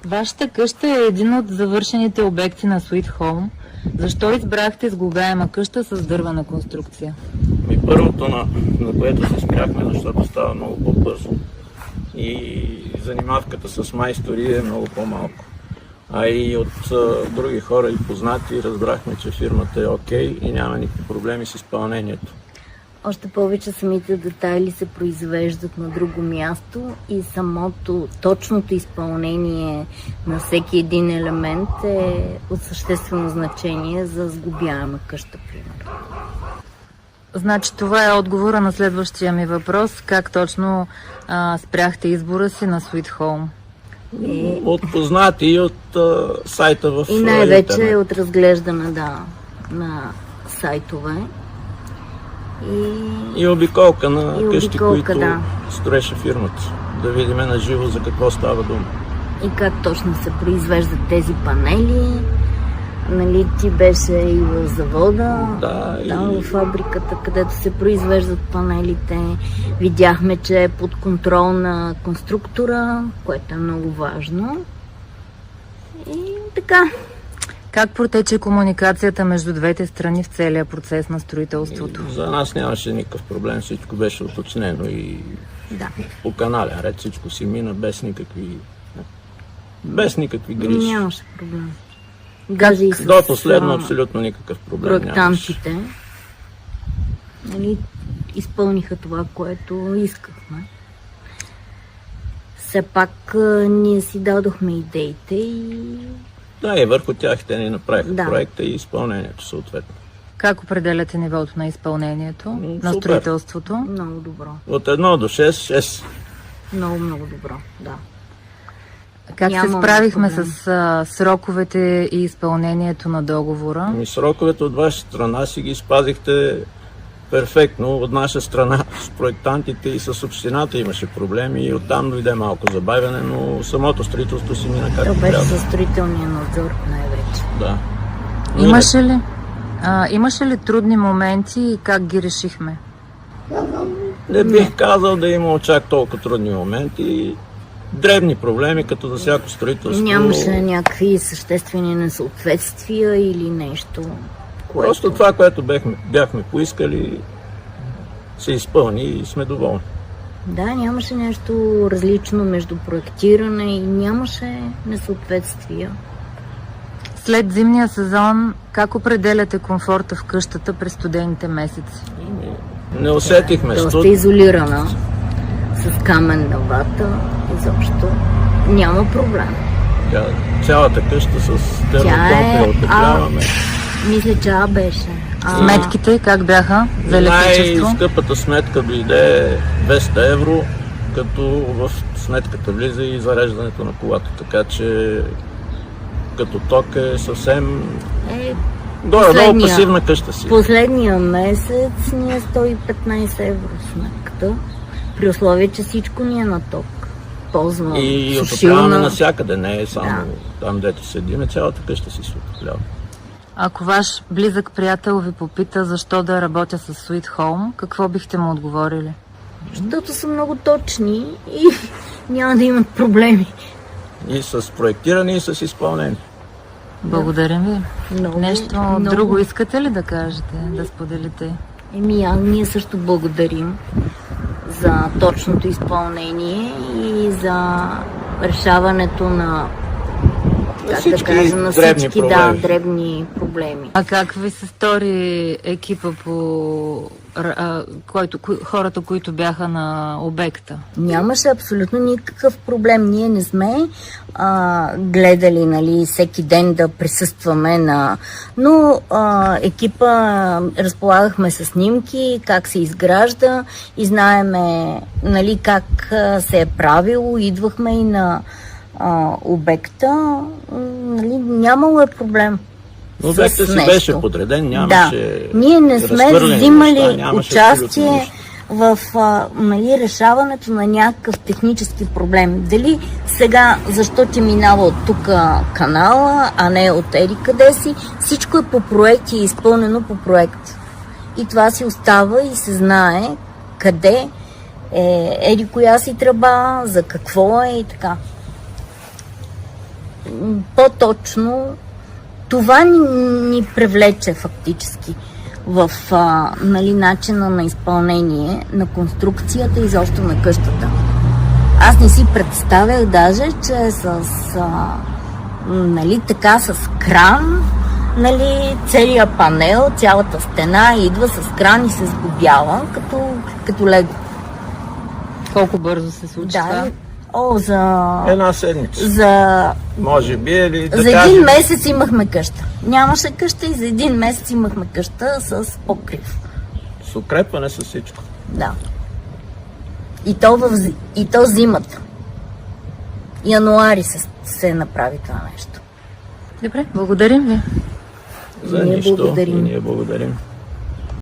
Вашата къща е един от завършените обекти на Sweet Home. Защо избрахте сглобяема къща с дървена конструкция? Първото, на което се спряхме, защото става много по-бързо. И занимавката с майстори е много по-малко. А и от други хора и познати разбрахме, че фирмата е окей и няма никакви проблеми с изпълнението. Още повече самите детайли се произвеждат на друго място и точното изпълнение на всеки един елемент е от съществено значение за сглобяема къща, примерно. Значи това е отговора на следващия ми въпрос. Как точно спряхте избора си на Sweet Home? От познати и от сайта в и най-вече интернет. от разглеждане на сайтове. И обиколка на къщи, които да. строеше фирмата. Да видим на живо за какво става дума. И как точно се произвеждат тези панели. Нали, ти беше и в завода, там в фабриката, където се произвеждат панелите. Видяхме, че е под контрол на конструктора, което е много важно. И така. Как протече комуникацията между двете страни в целия процес на строителството? За нас нямаше никакъв проблем, всичко беше уточнено и по канален ред всичко си мина без никакви грижи. Нямаше проблем. До последно абсолютно никакъв проблем проектантите, нали, изпълниха това, което искахме. Все пак ние си дадохме идеите и... Да, и върху тях те ни направиха проекта и изпълнението съответно. Как определяте нивото на изпълнението, на строителството? Много добро. От 1 до 6, 6. Много добро, да. Как се справихме с сроковете и изпълнението на договора? Сроковете от ваша страна си ги спазихте перфектно. От наша страна с проектантите и с общината имаше проблеми и оттам дойде малко забавяне, но самото строителство си мина както беше със строителния надзор най-вече. Да. Имаше ли трудни моменти и как ги решихме? Не бих казал да има чак толкова трудни моменти. Дребни проблеми, като за всяко строителство. Нямаше някакви съществени несъответствия или нещо, което... Просто това, което бяхме поискали, се изпълни и сме доволни. Да, нямаше нещо различно между проектиране и нямаше несъответствия. След зимния сезон, как определяте комфорта в къщата през студените месеци? Не усетихме студ. Доста изолирана, с каменна вата, изобщо няма проблем. Цялата къща с термокопия отопляваме. Мисля, че беше. Сметките как бяха за електричество? Най-скъпата сметка дойде 200 евро, като в сметката влиза и зареждането на колата. Така че като ток е съвсем горе-долу пасивна къща си. Последния месец ни е 115 евро сметката, при условие, че всичко ни е на ток. Ползвам и отопляваме навсякъде, не е само там, дето седиме, цялата къща си се отоплява. Ако ваш близък приятел ви попита защо да работя с Sweet Home, какво бихте му отговорили? Защото са много точни и няма да имат проблеми. И с проектиране, и с изпълнение. Благодарим ви. Нещо друго искате ли да кажете, да споделите? Ние също благодарим за точното изпълнение и за решаването на всички дребни проблеми. А как ви се стори екипа хората, които бяха на обекта? Нямаше абсолютно никакъв проблем. Ние не сме гледали, нали, всеки ден да присъстваме но екипа разполагахме с снимки, как се изгражда и знаеме, нали, как се е правило. Идвахме и на обекта, нали, нямало е проблем. Но обектът си беше подреден, нямаше. Ние не сме взимали участие в решаването на някакъв технически проблем. Дали сега, защо ти минава от тук канала, а не от еди къде си, всичко е по проект и е изпълнено по проект. И това си остава и се знае къде е еди коя си тръба, за какво е и така. по-точно това ни привлече фактически в нали, начина на изпълнение на конструкцията и изобщо на къщата. Аз не си представях даже, че нали, така с кран, нали, целият панел, цялата стена идва с кран и се сглобява като лего. Колко бързо се случи това? Да, за... Една седмица. За Може би или да за кажем... един месец имахме къща. Нямаше къща и за един месец имахме къща с покрив. С укрепване с всичко. Да. И то зимата. Януари се направи това нещо. Добре, благодарим ви. За Ние нищо. благодарим. И ние благодарим.